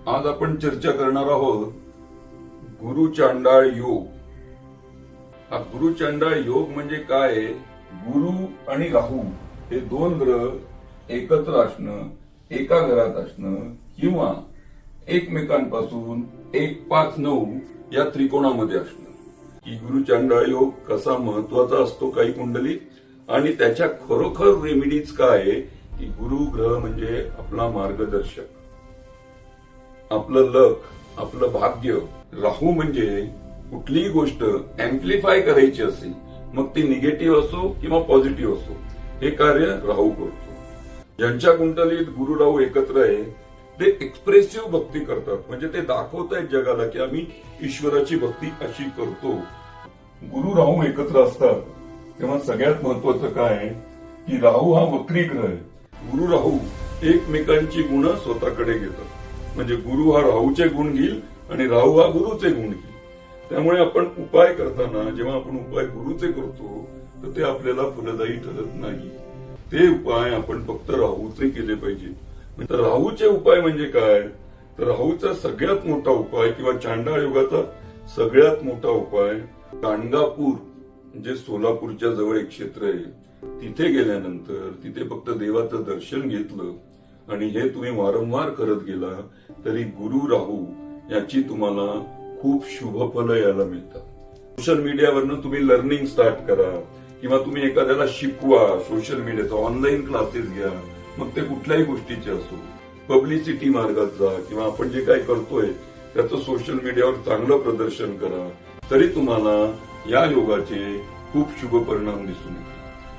आज आपण चर्चा करणार आहोत गुरु चांडाळ योग। हा गुरु चांडाळ योग म्हणजे काय? गुरु आणि राहू हे दोन ग्रह एकत्र असणं, एका घरात असणं किंवा एकमेकांपासून 1-5-9 या त्रिकोणामध्ये असणं। की गुरु चांडाळ योग कसा महत्वाचा असतो काही कुंडलीत आणि त्याच्या खरोखर रेमेडीज काय की गुरु ग्रह म्हणजे आपला मार्गदर्शक, आपलं लक, आपलं भाग्य। राहू म्हणजे कुठलीही गोष्ट अँप्लिफाय करायची असेल, मग ती निगेटिव्ह असो किंवा पॉझिटिव्ह असो, हे कार्य राहू करतो। ज्यांच्या कुंडलीत गुरु राहू एकत्र आहे ते एक्सप्रेसिव्ह भक्ती करतात, म्हणजे ते दाखवतायत जगाला की आम्ही ईश्वराची भक्ती अशी करतो। गुरु राहू एकत्र असतात तेव्हा सगळ्यात महत्वाचं काय की राहू हा वक्री ग्रह आहे। गुरु राहू एकमेकांची गुण स्वतःकडे घेतात, म्हणजे गुरु हा राहूचे गुण घेईल आणि राहू हा गुरुचे गुण घेईल। त्यामुळे आपण उपाय करताना जेव्हा आपण उपाय गुरुचे करतो तर ते आपल्याला फलदायी ठरत नाही। ते उपाय आपण फक्त राहूचे केले पाहिजे। तर राहूचे उपाय म्हणजे काय? तर राहूचा सगळ्यात मोठा उपाय किंवा चांडाळ योगाचा सगळ्यात मोठा उपाय गाणगापूर म्हणजे सोलापूरच्या जवळ एक क्षेत्र आहे, तिथे गेल्यानंतर तिथे फक्त देवाचं दर्शन घेतलं आणि हे तुम्ही वारंवार करत गेला तरी गुरु राहू याची तुम्हाला खूप शुभ फलं यायला मिळतात। सोशल मीडियावरनं तुम्ही लर्निंग स्टार्ट करा किंवा तुम्ही एखाद्याला शिकवा, सोशल मीडियाचा ऑनलाईन क्लासेस घ्या, मग ते कुठल्याही गोष्टीचे असो, पब्लिसिटी मार्गात जा किंवा आपण जे काही करतोय त्याचं सोशल मीडियावर चांगलं प्रदर्शन करा, तरी तुम्हाला या योगाचे खूप शुभ परिणाम दिसून येतील।